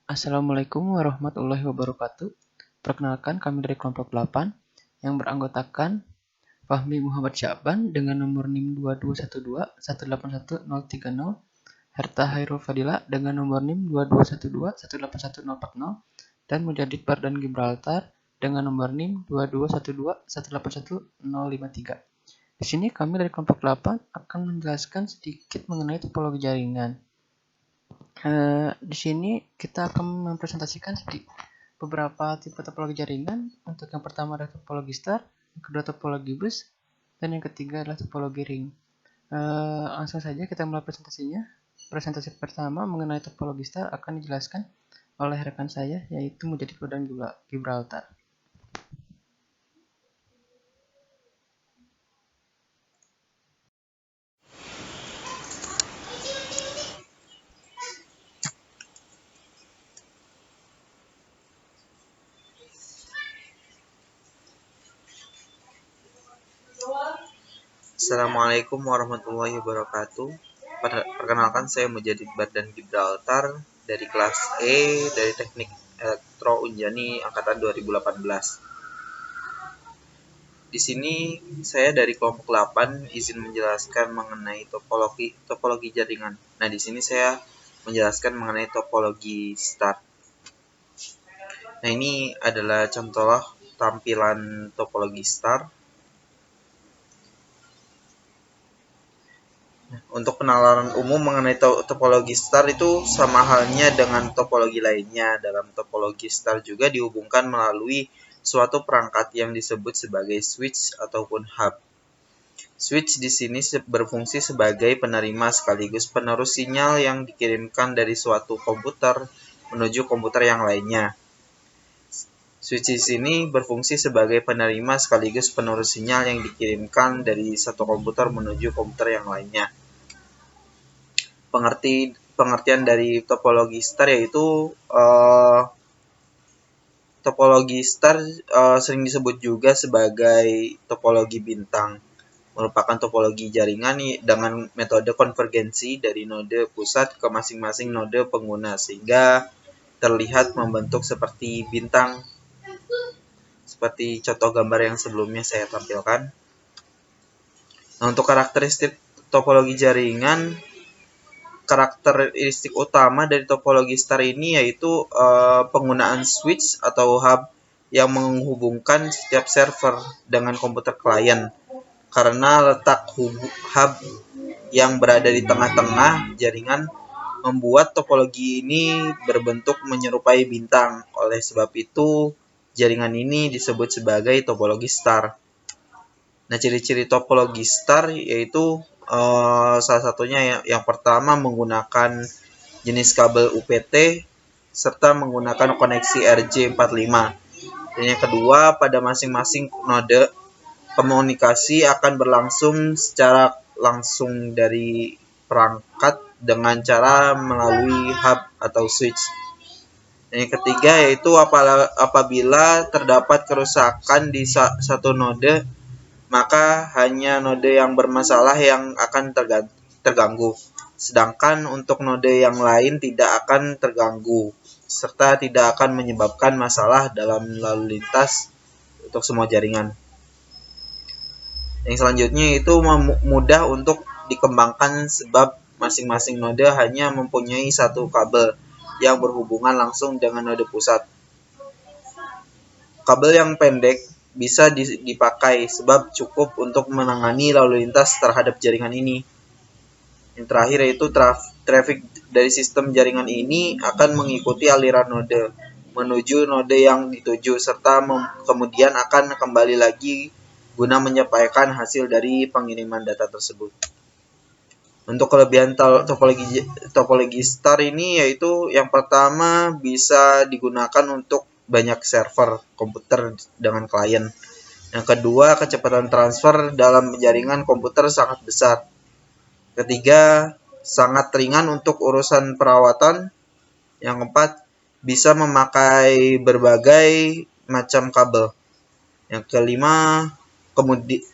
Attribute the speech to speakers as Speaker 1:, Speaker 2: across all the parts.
Speaker 1: Assalamualaikum warahmatullahi wabarakatuh. Perkenalkan, kami dari kelompok 8 yang beranggotakan Fahmi Muhammad Sya'ban dengan nomor NIM 22121811030, Herta Hairul Fadila dengan nomor NIM 22121811040, dan Mujadid Bardan Gibraltar dengan nomor NIM 22121811053. Di sini kami dari kelompok 8 akan menjelaskan sedikit mengenai topologi jaringan. Di sini kita akan mempresentasikan beberapa tipe topologi jaringan. Untuk yang pertama adalah topologi star, yang kedua topologi bus, dan yang ketiga adalah topologi ring. Langsung saja kita mulai presentasinya. Presentasi pertama mengenai topologi star akan dijelaskan oleh rekan saya, yaitu Mujadid Bardan Gibraltar.
Speaker 2: Assalamualaikum warahmatullahi wabarakatuh. Perkenalkan, saya Mujadid Bardan Gibraltar dari kelas E dari Teknik Elektro Unjani angkatan 2018. Di sini saya dari kelompok 8 izin menjelaskan mengenai topologi jaringan. Nah, di sini saya menjelaskan mengenai topologi star. Nah, ini adalah contoh tampilan topologi star. Untuk penalaran umum mengenai topologi star itu sama halnya dengan topologi lainnya. Dalam topologi star juga dihubungkan melalui suatu perangkat yang disebut sebagai switch ataupun hub. Switch di sini berfungsi sebagai penerima sekaligus penerus sinyal yang dikirimkan dari suatu komputer menuju komputer yang lainnya. Switch di sini berfungsi sebagai penerima sekaligus penerus sinyal yang dikirimkan dari satu komputer menuju komputer yang lainnya. Pengertian dari topologi star yaitu topologi star sering disebut juga sebagai topologi bintang, merupakan topologi jaringan dengan metode konvergensi dari node pusat ke masing-masing node pengguna sehingga terlihat membentuk seperti bintang, seperti contoh gambar yang sebelumnya saya tampilkan. Nah, untuk karakteristik topologi jaringan, karakteristik utama dari topologi star ini yaitu penggunaan switch atau hub yang menghubungkan setiap server dengan komputer klien. Karena letak hub yang berada di tengah-tengah jaringan membuat topologi ini berbentuk menyerupai bintang. Oleh sebab itu, jaringan ini disebut sebagai topologi star. Nah, ciri-ciri topologi star yaitu salah satunya yang pertama menggunakan jenis kabel UPT serta menggunakan koneksi RJ45. Dan yang kedua, pada masing-masing node komunikasi akan berlangsung secara langsung dari perangkat dengan cara melalui hub atau switch. Dan yang ketiga yaitu apabila terdapat kerusakan di satu node, maka hanya node yang bermasalah yang akan terganggu, sedangkan untuk node yang lain tidak akan terganggu, serta tidak akan menyebabkan masalah dalam lalu lintas untuk semua jaringan. Yang selanjutnya itu mudah untuk dikembangkan sebab masing-masing node hanya mempunyai satu kabel yang berhubungan langsung dengan node pusat. Kabel yang pendek bisa dipakai sebab cukup untuk menangani lalu lintas terhadap jaringan ini. Yang terakhir yaitu traffic dari sistem jaringan ini akan mengikuti aliran node menuju node yang dituju serta kemudian akan kembali lagi guna menyampaikan hasil dari pengiriman data tersebut. Untuk kelebihan topologi star ini yaitu yang pertama bisa digunakan untuk banyak server komputer dengan klien. Yang kedua, kecepatan transfer dalam jaringan komputer sangat besar. Ketiga, sangat ringan untuk urusan perawatan. Yang keempat, bisa memakai berbagai macam kabel. Yang kelima,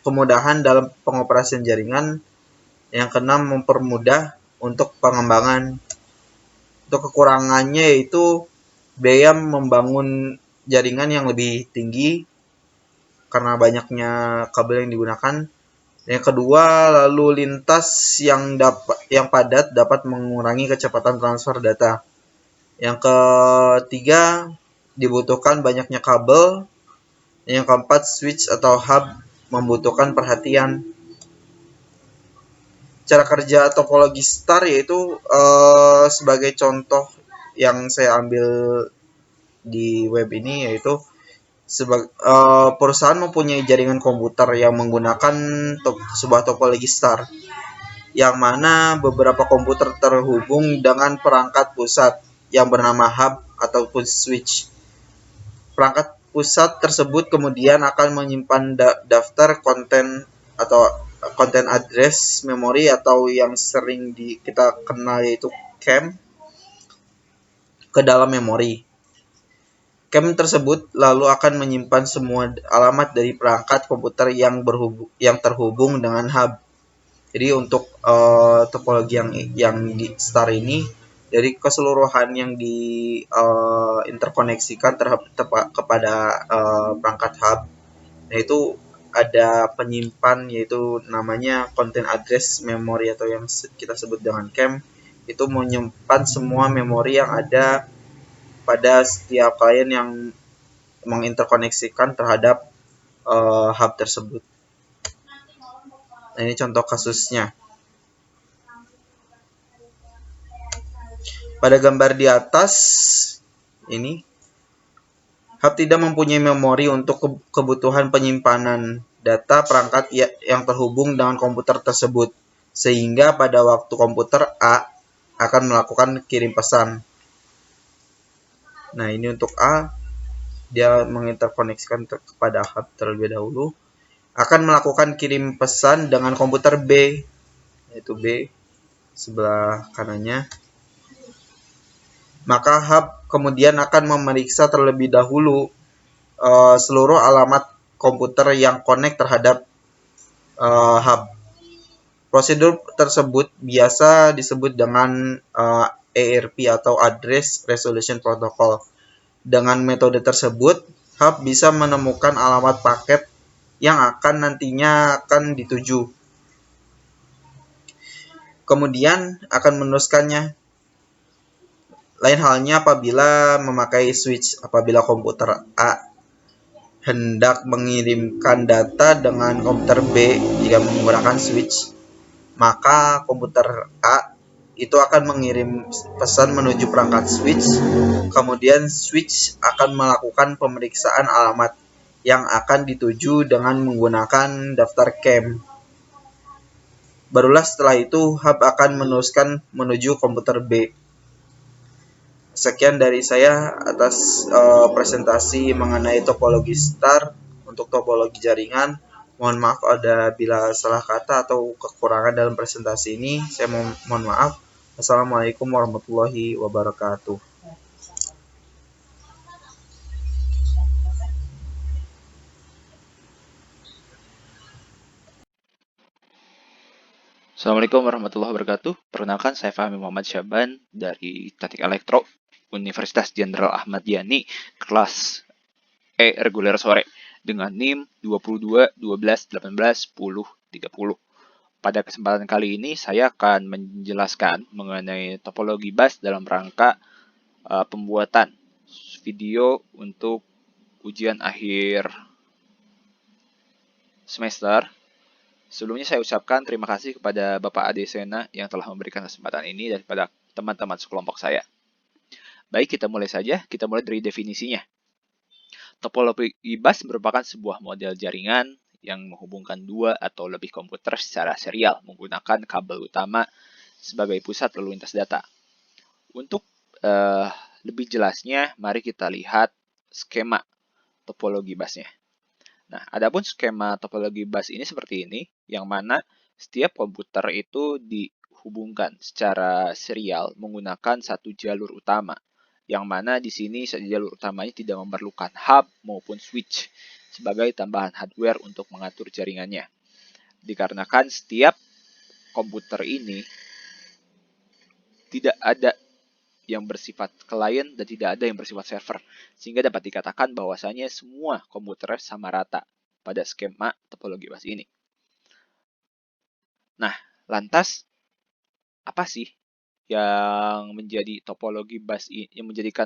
Speaker 2: kemudahan dalam pengoperasian jaringan. Yang keenam, mempermudah untuk pengembangan. Untuk kekurangannya yaitu biaya membangun jaringan yang lebih tinggi karena banyaknya kabel yang digunakan. Yang kedua, lalu lintas yang padat dapat mengurangi kecepatan transfer data. Yang ketiga, dibutuhkan banyaknya kabel. Yang keempat, switch atau hub membutuhkan perhatian. Cara kerja topologi star yaitu sebagai contoh yang saya ambil di web ini, yaitu perusahaan mempunyai jaringan komputer yang menggunakan sebuah topologi star, yang mana beberapa komputer terhubung dengan perangkat pusat yang bernama hub ataupun switch. Perangkat pusat tersebut kemudian akan menyimpan daftar konten atau konten address memori atau yang sering kita kenal yaitu CAM ke dalam memori. CAM tersebut lalu akan menyimpan semua alamat dari perangkat komputer yang terhubung dengan hub. Jadi untuk topologi yang di star ini, dari keseluruhan yang interkoneksikan kepada perangkat hub, yaitu ada penyimpan yaitu namanya content address memory atau yang kita sebut dengan CAM, itu menyimpan semua memori yang ada pada setiap klien yang menginterkoneksikan terhadap hub tersebut. Nah, ini contoh kasusnya. Pada gambar di atas ini, hub tidak mempunyai memori untuk kebutuhan penyimpanan data perangkat yang terhubung dengan komputer tersebut, sehingga pada waktu komputer A akan melakukan kirim pesan. Nah, ini untuk A, dia menginterkoneksikan kepada hub terlebih dahulu, akan melakukan kirim pesan dengan komputer B, yaitu B sebelah kanannya. Maka hub kemudian akan memeriksa terlebih dahulu seluruh alamat komputer yang connect terhadap hub. Prosedur tersebut biasa disebut dengan ARP atau Address Resolution Protocol. Dengan metode tersebut, hub bisa menemukan alamat paket yang nantinya akan dituju. Kemudian akan meneruskannya. Lain halnya apabila memakai switch. Apabila komputer A hendak mengirimkan data dengan komputer B jika menggunakan switch, maka komputer A itu akan mengirim pesan menuju perangkat switch. Kemudian switch akan melakukan pemeriksaan alamat yang akan dituju dengan menggunakan daftar CAM. Barulah setelah itu hub akan meneruskan menuju komputer B. Sekian dari saya atas presentasi mengenai topologi star untuk topologi jaringan. Mohon maaf bila salah kata atau kekurangan dalam presentasi ini. Saya mohon maaf. Assalamualaikum warahmatullahi wabarakatuh.
Speaker 3: Assalamualaikum warahmatullahi wabarakatuh. Perkenalkan, saya Fahmi Muhammad Syaban dari Teknik Elektro Universitas Jenderal Ahmad Yani, kelas E reguler sore dengan NIM 22 12 18 10 30. Pada kesempatan kali ini saya akan menjelaskan mengenai topologi bus dalam rangka pembuatan video untuk ujian akhir semester. Sebelumnya saya ucapkan terima kasih kepada Bapak Ade Sena yang telah memberikan kesempatan ini daripada teman-teman sekelompok saya. Baik, kita mulai saja. Kita mulai dari definisinya. Topologi bus merupakan sebuah model jaringan yang menghubungkan dua atau lebih komputer secara serial menggunakan kabel utama sebagai pusat lalu lintas data. Untuk lebih jelasnya, mari kita lihat skema topologi busnya. Nah, adapun skema topologi bus ini seperti ini, yang mana setiap komputer itu dihubungkan secara serial menggunakan satu jalur utama, yang mana di sini jalur utamanya tidak memerlukan hub maupun switch sebagai tambahan hardware untuk mengatur jaringannya. Dikarenakan setiap komputer ini tidak ada yang bersifat client dan tidak ada yang bersifat server. Sehingga dapat dikatakan bahwasanya semua komputer sama rata pada skema topologi bus ini. Nah, lantas apa sih yang menjadikan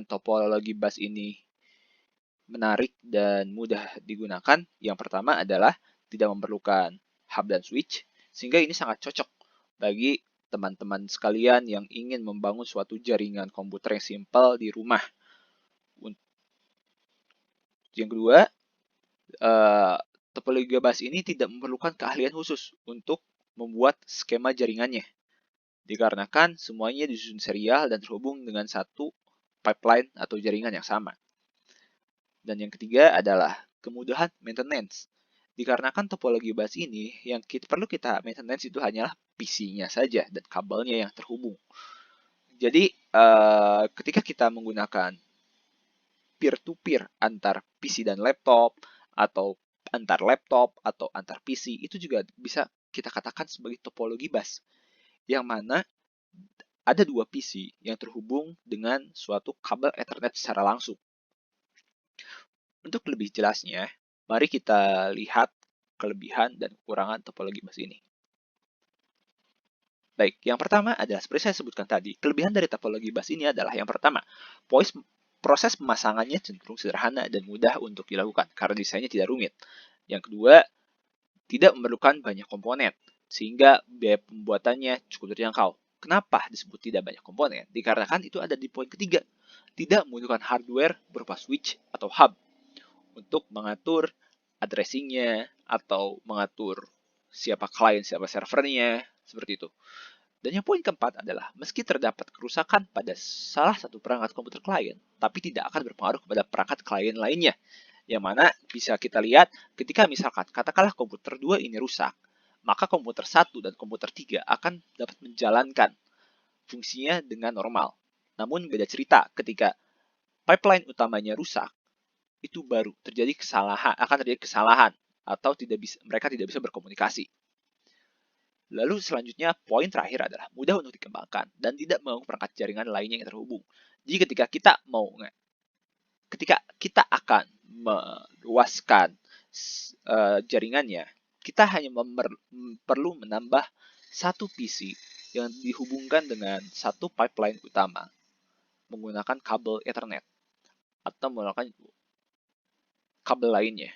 Speaker 3: topologi bus ini menarik dan mudah digunakan? Yang pertama adalah tidak memerlukan hub dan switch, sehingga ini sangat cocok bagi teman-teman sekalian yang ingin membangun suatu jaringan komputer yang simpel di rumah. Yang kedua, topologi bus ini tidak memerlukan keahlian khusus untuk membuat skema jaringannya, dikarenakan semuanya disusun serial dan terhubung dengan satu pipeline atau jaringan yang sama. Dan yang ketiga adalah kemudahan maintenance. Dikarenakan topologi bus ini, yang perlu kita maintenance itu hanyalah PC-nya saja dan kabelnya yang terhubung. Jadi, ketika kita menggunakan peer-to-peer antar PC dan laptop, atau antar laptop, atau antar PC, itu juga bisa kita katakan sebagai topologi bus. Yang mana ada dua PC yang terhubung dengan suatu kabel Ethernet secara langsung. Untuk lebih jelasnya, mari kita lihat kelebihan dan kekurangan topologi bus ini. Baik, yang pertama adalah seperti saya sebutkan tadi, kelebihan dari topologi bus ini adalah yang pertama, proses pemasangannya cenderung sederhana dan mudah untuk dilakukan karena desainnya tidak rumit. Yang kedua, tidak memerlukan banyak komponen, sehingga biaya pembuatannya cukup terjangkau. Kenapa disebut tidak banyak komponen? Dikarenakan itu ada di poin ketiga, tidak membutuhkan hardware berupa switch atau hub untuk mengatur addressing-nya atau mengatur siapa klien, siapa servernya, seperti itu. Dan yang poin keempat adalah, meski terdapat kerusakan pada salah satu perangkat komputer klien, tapi tidak akan berpengaruh kepada perangkat klien lainnya. Yang mana bisa kita lihat ketika misalkan katakanlah komputer 2 ini rusak, maka komputer 1 dan komputer 3 akan dapat menjalankan fungsinya dengan normal. Namun beda cerita ketika pipeline utamanya rusak, itu baru akan terjadi kesalahan atau mereka tidak bisa berkomunikasi. Lalu selanjutnya poin terakhir adalah mudah untuk dikembangkan dan tidak mengganggu perangkat jaringan lainnya yang terhubung. Jadi ketika kita akan meluaskan jaringannya, kita hanya perlu menambah satu PC yang dihubungkan dengan satu pipeline utama menggunakan kabel Ethernet atau menggunakan kabel lainnya.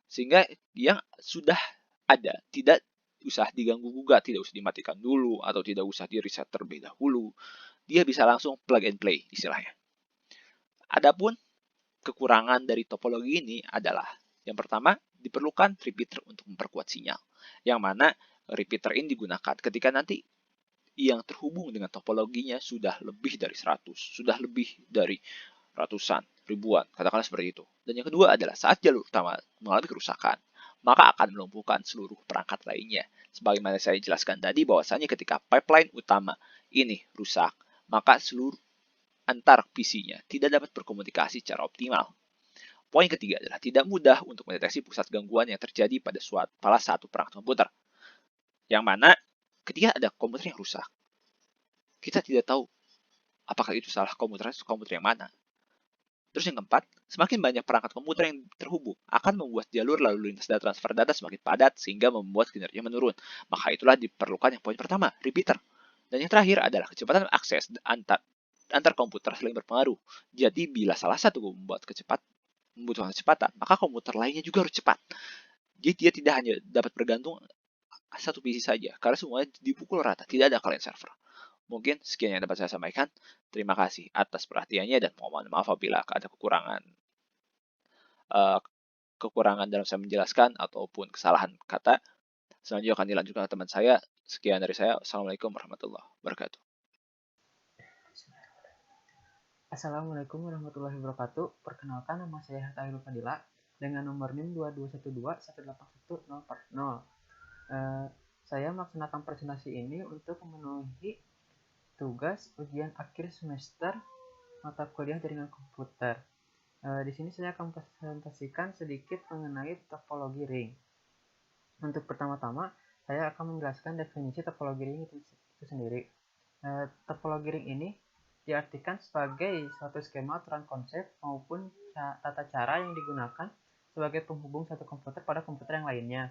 Speaker 3: Sehingga yang sudah ada tidak usah diganggu gugat, tidak usah dimatikan dulu atau tidak usah di reset terlebih dahulu. Dia bisa langsung plug and play istilahnya. Adapun kekurangan dari topologi ini adalah yang pertama, diperlukan repeater untuk memperkuat sinyal. Yang mana repeater ini digunakan ketika nanti yang terhubung dengan topologinya sudah lebih dari 100, sudah lebih dari ratusan, ribuan, katakanlah seperti itu. Dan yang kedua adalah saat jalur utama mengalami kerusakan, maka akan melumpuhkan seluruh perangkat lainnya. Sebagaimana saya jelaskan tadi bahwasanya ketika pipeline utama ini rusak, maka seluruh antar PC-nya tidak dapat berkomunikasi secara optimal. Poin ketiga adalah tidak mudah untuk mendeteksi pusat gangguan yang terjadi pada salah satu perangkat komputer. Yang mana ketika ada komputer yang rusak, kita tidak tahu apakah itu salah komputer yang mana. Terus yang keempat, semakin banyak perangkat komputer yang terhubung akan membuat jalur lalu lintas dan transfer data semakin padat sehingga membuat kinerja menurun. Maka itulah diperlukan yang poin pertama, repeater. Dan yang terakhir adalah kecepatan akses antar komputer saling berpengaruh. Jadi bila salah satu membutuhkan kecepatan, maka komputer lainnya juga harus cepat. Jadi dia tidak hanya dapat bergantung satu PC saja, karena semuanya dipukul rata, tidak ada client server. Mungkin sekian yang dapat saya sampaikan. Terima kasih atas perhatiannya dan mohon maaf apabila ada kekurangan dalam saya menjelaskan ataupun kesalahan kata. Selanjutnya akan dilanjutkan teman saya. Sekian dari saya. Assalamualaikum warahmatullahi wabarakatuh.
Speaker 1: Assalamualaikum warahmatullahi wabarakatuh. Perkenalkan, nama saya Hatta Hilul Fadila dengan nomor NIM 2212181040. Saya melaksanakan presentasi ini untuk memenuhi tugas ujian akhir semester mata kuliah jaringan komputer. Di sini saya akan presentasikan sedikit mengenai topologi ring. Untuk pertama-tama, saya akan menjelaskan definisi topologi ring itu sendiri. Topologi ring ini diartikan sebagai suatu skema aturan konsep maupun tata cara yang digunakan sebagai penghubung satu komputer pada komputer yang lainnya.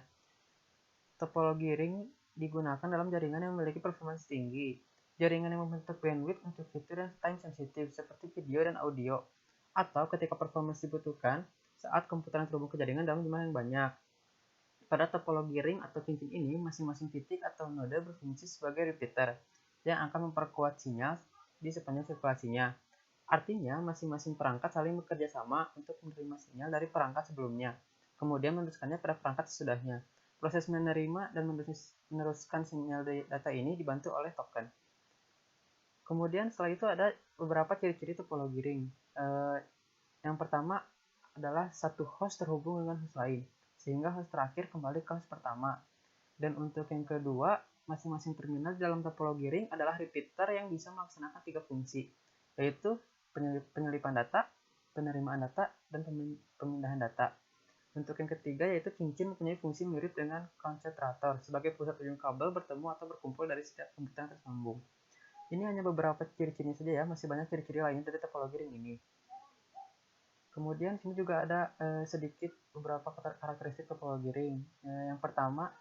Speaker 1: Topologi ring digunakan dalam jaringan yang memiliki performance tinggi, jaringan yang membentuk bandwidth untuk fitur yang time sensitif seperti video dan audio, atau ketika performance dibutuhkan saat komputer yang terhubung ke jaringan dalam jumlah yang banyak. Pada topologi ring atau cincin ini, masing-masing titik atau node berfungsi sebagai repeater yang akan memperkuat sinyal di sepanjang sirkulasinya. Artinya, masing-masing perangkat saling bekerja sama untuk menerima sinyal dari perangkat sebelumnya, kemudian meneruskannya pada perangkat sesudahnya. Proses menerima dan meneruskan sinyal data ini dibantu oleh token. Kemudian setelah itu ada beberapa ciri-ciri topologi ring. Yang pertama adalah satu host terhubung dengan host lain, sehingga host terakhir kembali ke host pertama. Dan untuk yang kedua, masing-masing terminal dalam topologi ring adalah repeater yang bisa melaksanakan 3 fungsi, yaitu penyelipan data, penerimaan data, dan pemindahan data. Untuk yang ketiga yaitu cincin mempunyai fungsi mirip dengan konsentrator sebagai pusat ujung kabel bertemu atau berkumpul dari setiap komputer yang tersambung. Ini hanya beberapa ciri-cirinya saja ya, masih banyak ciri-ciri lain dari topologi ring ini. Kemudian sini juga ada sedikit beberapa karakteristik topologi ring. Yang pertama,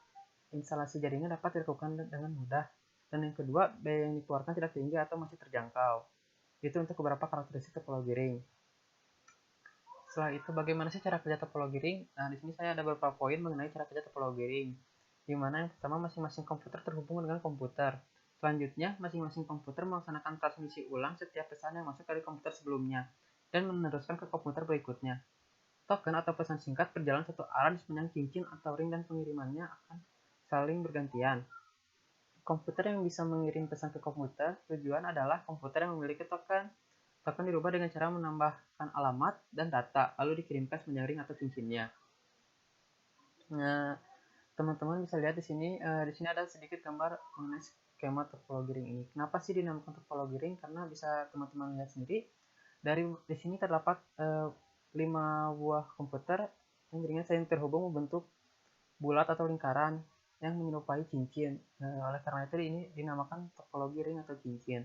Speaker 1: instalasi jaringan dapat dilakukan dengan mudah. Dan yang kedua, biaya yang dikeluarkan tidak tinggi atau masih terjangkau. Itu untuk beberapa karakteristik topologi ring. Setelah itu, bagaimana sih cara kerja topologi ring? Nah, di sini saya ada beberapa poin mengenai cara kerja topologi ring. Di mana yang pertama, masing-masing komputer terhubung dengan komputer. Selanjutnya, masing-masing komputer melaksanakan transmisi ulang setiap pesan yang masuk dari komputer sebelumnya dan meneruskan ke komputer berikutnya. Token atau pesan singkat berjalan satu arah di sepanjang cincin atau ring dan pengirimannya akan saling bergantian. Komputer yang bisa mengirim pesan ke komputer tujuan adalah komputer yang memiliki token. Token dirubah dengan cara menambahkan alamat dan data, lalu dikirimkan sepanjang ring atau cincinnya. Nah, teman-teman bisa lihat di sini ada sedikit gambar mengenai skema topologi ring ini. Kenapa sih dinamakan topologi ring? Karena bisa teman-teman lihat sendiri. Di sini terdapat 5 buah komputer yang jaringan saling terhubung membentuk bulat atau lingkaran yang menyerupai cincin. Oleh karena itu ini dinamakan topologi ring atau cincin.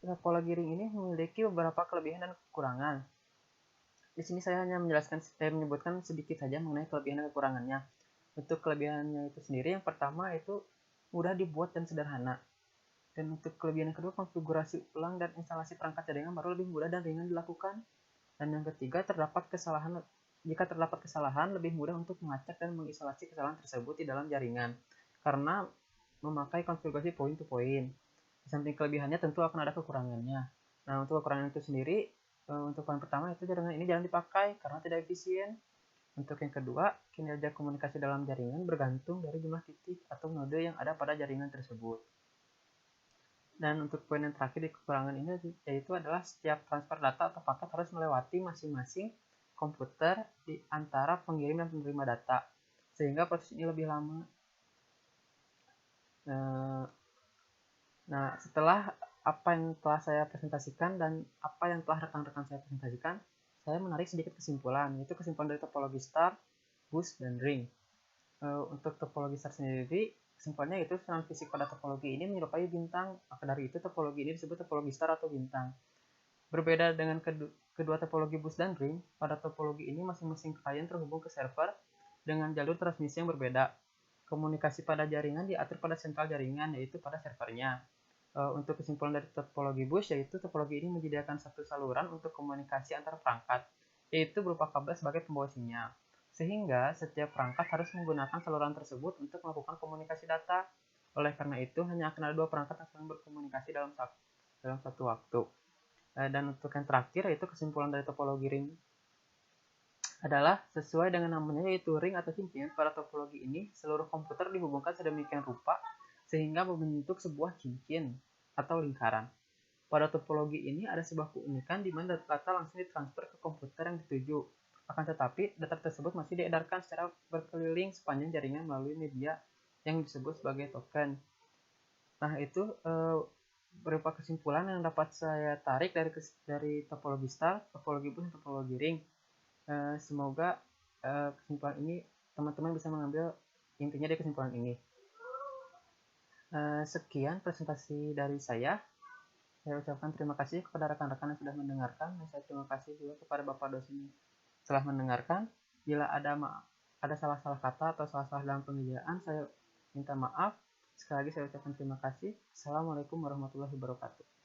Speaker 1: Topologi ring ini memiliki beberapa kelebihan dan kekurangan. Di sini saya hanya menyebutkan sedikit saja mengenai kelebihan dan kekurangannya. Untuk kelebihannya itu sendiri, yang pertama itu mudah dibuat dan sederhana. Dan untuk kelebihan yang kedua, konfigurasi ulang dan instalasi perangkat jaringan baru lebih mudah dan ringan dilakukan. Dan yang ketiga, jika terdapat kesalahan, lebih mudah untuk melacak dan mengisolasi kesalahan tersebut di dalam jaringan, karena memakai konfigurasi point to point. Di samping kelebihannya tentu akan ada kekurangannya. Nah, untuk kekurangan itu sendiri, untuk poin pertama itu jaringan ini jarang dipakai karena tidak efisien. Untuk yang kedua, kinerja komunikasi dalam jaringan bergantung dari jumlah titik atau node yang ada pada jaringan tersebut. Dan untuk poin yang terakhir di kekurangan ini yaitu adalah setiap transfer data atau paket harus melewati masing-masing komputer di antara pengirim dan penerima data, sehingga proses ini lebih lama. Nah, setelah apa yang telah saya presentasikan dan apa yang telah rekan-rekan saya presentasikan, saya menarik sedikit kesimpulan, yaitu kesimpulan dari topologi star, bus, dan ring. Untuk topologi star sendiri, kesimpulannya itu serangan fisik pada topologi ini menyerupai bintang. Maka dari itu topologi ini disebut topologi star atau bintang. Berbeda dengan kedua topologi bus dan ring, pada topologi ini masing-masing klien terhubung ke server dengan jalur transmisi yang berbeda. Komunikasi pada jaringan diatur pada sentral jaringan, yaitu pada servernya. Untuk kesimpulan dari topologi bus, yaitu topologi ini menyediakan satu saluran untuk komunikasi antar perangkat, yaitu berupa kabel sebagai pembawa sinyal. Sehingga setiap perangkat harus menggunakan saluran tersebut untuk melakukan komunikasi data. Oleh karena itu, hanya akan ada 2 perangkat yang saling berkomunikasi dalam satu waktu. Dan untuk yang terakhir, yaitu kesimpulan dari topologi ring adalah sesuai dengan namanya, yaitu ring atau cincin. Pada topologi ini, seluruh komputer dihubungkan sedemikian rupa sehingga membentuk sebuah cincin atau lingkaran. Pada topologi ini ada sebuah keunikan di mana data langsung ditransfer ke komputer yang dituju. Akan tetapi, data tersebut masih diedarkan secara berkeliling sepanjang jaringan melalui media yang disebut sebagai token. Nah, itu berupa kesimpulan yang dapat saya tarik dari topologi star, topologi bus, dan topologi ring. Semoga kesimpulan ini teman-teman bisa mengambil intinya dari kesimpulan ini. Sekian presentasi dari saya. Saya ucapkan terima kasih kepada rekan-rekan yang sudah mendengarkan, dan saya terima kasih juga kepada Bapak dosen yang telah mendengarkan. Bila ada salah-salah kata atau salah-salah dalam pengerjaan, saya minta maaf. Sekali lagi saya ucapkan terima kasih. Assalamualaikum warahmatullahi wabarakatuh.